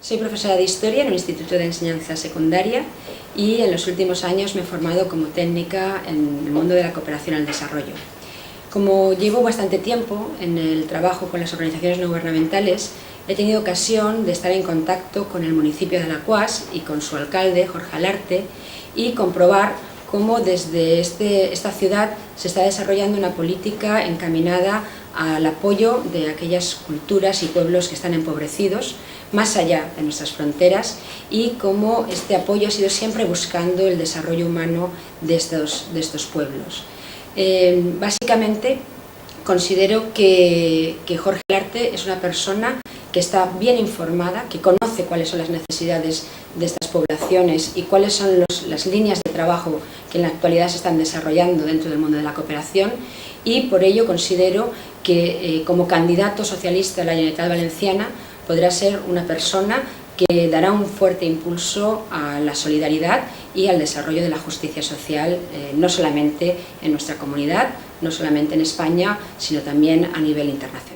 Soy profesora de Historia en un instituto de enseñanza secundaria y en los últimos años me he formado como técnica en el mundo de la cooperación al desarrollo. Como llevo bastante tiempo en el trabajo con las organizaciones no gubernamentales, he tenido ocasión de estar en contacto con el municipio de Alaquàs y con su alcalde, Jorge Alarte, y comprobar cómo desde esta ciudad se está desarrollando una política encaminada al apoyo de aquellas culturas y pueblos que están empobrecidos, más allá de nuestras fronteras, y cómo este apoyo ha sido siempre buscando el desarrollo humano de estos pueblos. Básicamente, considero que Jorge Alarte es una persona que está bien informada, que conoce cuáles son las necesidades de estas poblaciones y cuáles son las líneas de trabajo que en la actualidad se están desarrollando dentro del mundo de la cooperación, y por ello considero que como candidato socialista a la Generalitat Valenciana podrá ser una persona que dará un fuerte impulso a la solidaridad y al desarrollo de la justicia social, no solamente en nuestra comunidad, no solamente en España, sino también a nivel internacional.